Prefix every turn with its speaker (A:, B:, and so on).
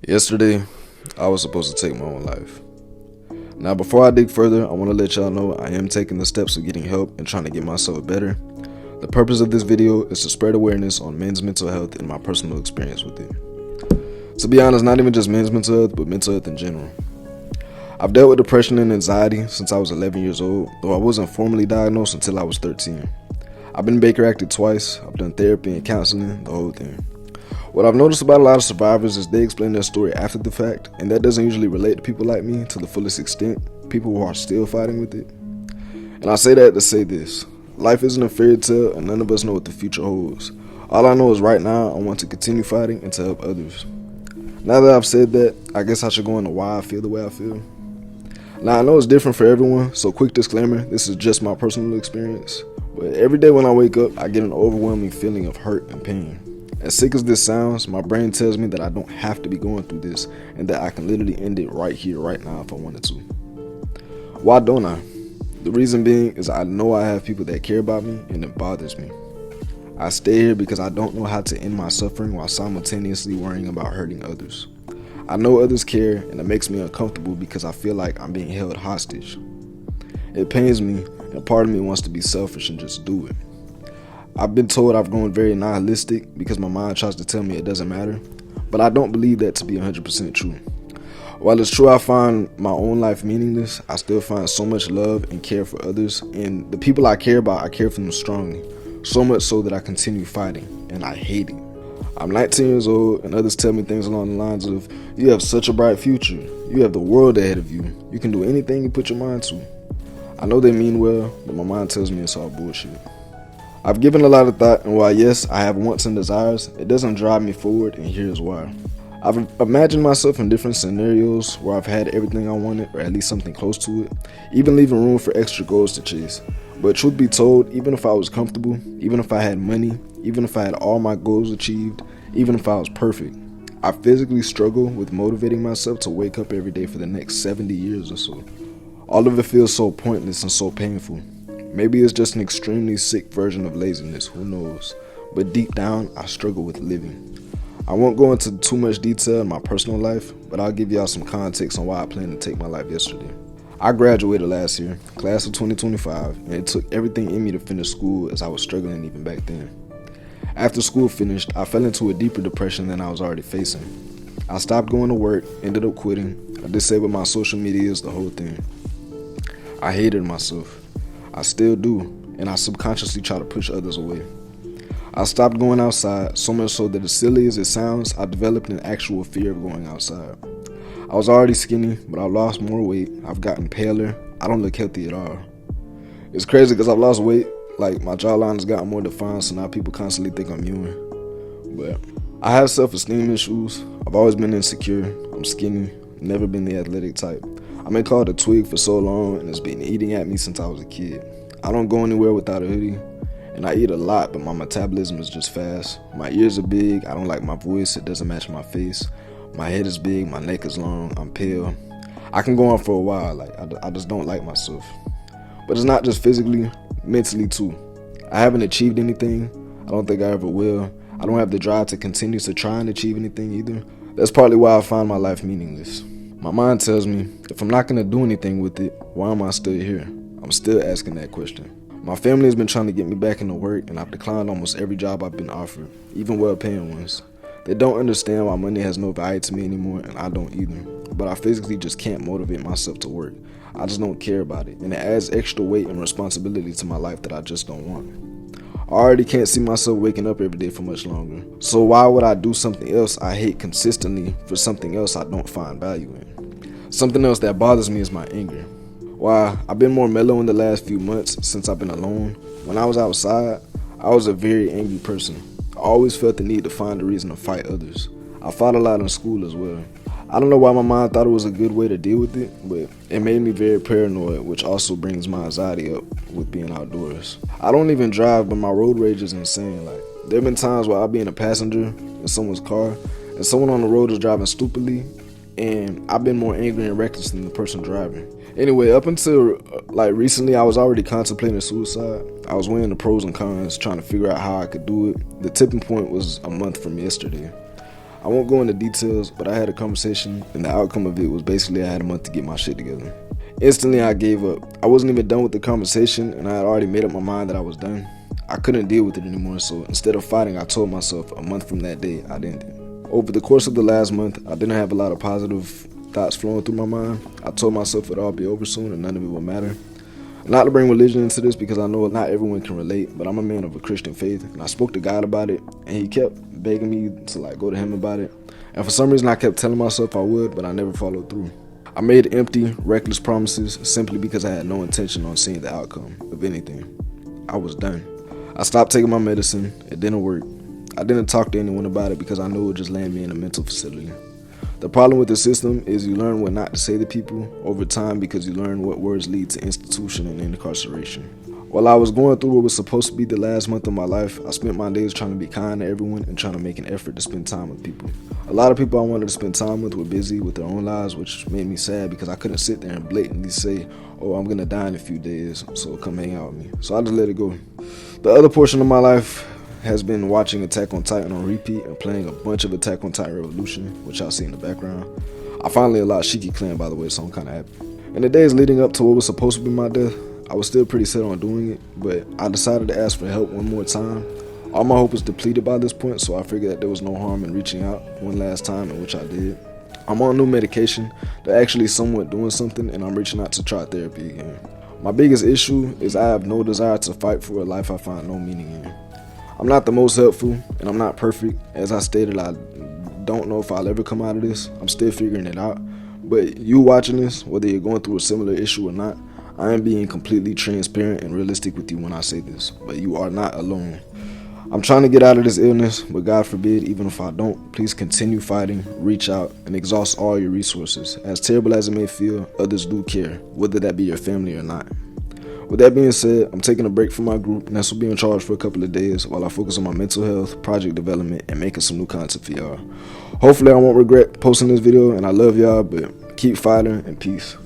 A: Yesterday, I was supposed to take my own life. Now, before I dig further, I want to let y'all know I am taking the steps of getting help and trying to get myself better. The purpose of this video is to spread awareness on men's mental health and my personal experience with it. To be honest, not even just men's mental health, but mental health in general. I've dealt with depression and anxiety since I was 11 years old, though I wasn't formally diagnosed until I was 13. I've been Baker acted twice, I've done therapy and counseling, the whole thing. What I've noticed about a lot of survivors is they explain their story after the fact, and that doesn't usually relate to people like me to the fullest extent, people who are still fighting with it. And I say that to say this: life isn't a fairy tale and none of us know what the future holds. All I know is right now I want to continue fighting and to help others. Now that I've said that, I guess I should go into why I feel the way I feel. Now I know it's different for everyone, so quick disclaimer, this is just my personal experience. But every day when I wake up, I get an overwhelming feeling of hurt and pain. As sick as this sounds, my brain tells me that I don't have to be going through this and that I can literally end it right here, right now if I wanted to. Why don't I? The reason being is I know I have people that care about me and it bothers me. I stay here because I don't know how to end my suffering while simultaneously worrying about hurting others. I know others care and it makes me uncomfortable because I feel like I'm being held hostage. It pains me and part of me wants to be selfish and just do it. I've been told I've grown very nihilistic because my mind tries to tell me it doesn't matter, but I don't believe that to be 100% true. While it's true I find my own life meaningless, I still find so much love and care for others, and the people I care about, I care for them strongly, so much so that I continue fighting, and I hate it. I'm 19 years old, and others tell me things along the lines of, you have such a bright future, you have the world ahead of you, you can do anything you put your mind to. I know they mean well, but my mind tells me it's all bullshit. I've given a lot of thought, and while yes, I have wants and desires, it doesn't drive me forward, and here's why. I've imagined myself in different scenarios where I've had everything I wanted, or at least something close to it, even leaving room for extra goals to chase. But truth be told, even if I was comfortable, even if I had money, even if I had all my goals achieved, even if I was perfect, I physically struggle with motivating myself to wake up every day for the next 70 years or so. All of it feels so pointless and so painful. Maybe it's just an extremely sick version of laziness, who knows? But deep down, I struggle with living. I won't go into too much detail in my personal life, but I'll give y'all some context on why I plan to take my life yesterday. I graduated last year, class of 2025, and it took everything in me to finish school as I was struggling even back then. After school finished, I fell into a deeper depression than I was already facing. I stopped going to work, ended up quitting, I disabled my social medias, the whole thing. I hated myself. I still do, and I subconsciously try to push others away. I stopped going outside, so much so that as silly as it sounds, I developed an actual fear of going outside. I was already skinny, but I've lost more weight, I've gotten paler, I don't look healthy at all. It's crazy because I've lost weight, like my jawline has gotten more defined, so now people constantly think I'm human. But I have self-esteem issues, I've always been insecure, I'm skinny, never been the athletic type. I've been called a twig for so long and it's been eating at me since I was a kid. I don't go anywhere without a hoodie, and I eat a lot, but my metabolism is just fast. My ears are big, I don't like my voice, it doesn't match my face. My head is big, my neck is long, I'm pale. I can go on for a while, like I just don't like myself. But it's not just physically, mentally too. I haven't achieved anything, I don't think I ever will. I don't have the drive to continue to try and achieve anything either. That's partly why I find my life meaningless. My mind tells me, if I'm not going to do anything with it, why am I still here? I'm still asking that question. My family has been trying to get me back into work, and I've declined almost every job I've been offered, even well-paying ones. They don't understand why money has no value to me anymore, and I don't either. But I physically just can't motivate myself to work. I just don't care about it, and it adds extra weight and responsibility to my life that I just don't want. I already can't see myself waking up every day for much longer. So why would I do something else I hate consistently for something else I don't find value in? Something else that bothers me is my anger. While I've been more mellow in the last few months since I've been alone, when I was outside, I was a very angry person. I always felt the need to find a reason to fight others. I fought a lot in school as well. I don't know why my mind thought it was a good way to deal with it, but it made me very paranoid, which also brings my anxiety up with being outdoors. I don't even drive, but my road rage is insane. Like, there have been times where I'll be in a passenger in someone's car, and someone on the road is driving stupidly, and I've been more angry and reckless than the person driving. Anyway, up until recently, I was already contemplating suicide. I was weighing the pros and cons, trying to figure out how I could do it. The tipping point was a month from yesterday. I won't go into details, but I had a conversation, and the outcome of it was basically I had a month to get my shit together. Instantly, I gave up. I wasn't even done with the conversation, and I had already made up my mind that I was done. I couldn't deal with it anymore, so instead of fighting, I told myself a month from that day, I'd end it. Over the course of the last month, I didn't have a lot of positive thoughts flowing through my mind. I told myself it'd all be over soon and none of it would matter. Not to bring religion into this because I know not everyone can relate, but I'm a man of a Christian faith, and I spoke to God about it, and he kept begging me to go to him about it. And for some reason, I kept telling myself I would, but I never followed through. I made empty, reckless promises simply because I had no intention on seeing the outcome of anything. I was done. I stopped taking my medicine. It didn't work. I didn't talk to anyone about it because I knew it would just land me in a mental facility. The problem with the system is you learn what not to say to people over time because you learn what words lead to institution and incarceration. While I was going through what was supposed to be the last month of my life, I spent my days trying to be kind to everyone and trying to make an effort to spend time with people. A lot of people I wanted to spend time with were busy with their own lives, which made me sad because I couldn't sit there and blatantly say, oh, I'm gonna die in a few days, so come hang out with me. So I just let it go. The other portion of my life has been watching Attack on Titan on repeat and playing a bunch of Attack on Titan Revolution, which y'all see in the background. I finally unlocked Shiki Clan, by the way, so I'm kind of happy. In the days leading up to what was supposed to be my death, I was still pretty set on doing it, but I decided to ask for help one more time. All my hope was depleted by this point, so I figured that there was no harm in reaching out one last time, in which I did. I'm on new medication. They're actually somewhat doing something, and I'm reaching out to try therapy again. My biggest issue is I have no desire to fight for a life I find no meaning in. I'm not the most helpful, and I'm not perfect. As I stated, I don't know if I'll ever come out of this. I'm still figuring it out. But you watching this, whether you're going through a similar issue or not, I am being completely transparent and realistic with you when I say this, but you are not alone. I'm trying to get out of this illness, but God forbid, even if I don't, please continue fighting, reach out, and exhaust all your resources. As terrible as it may feel, others do care, whether that be your family or not. With that being said, I'm taking a break from my group, and this will be in charge for a couple of days while I focus on my mental health, project development, and making some new content for y'all. Hopefully I won't regret posting this video, and I love y'all, but keep fighting and peace.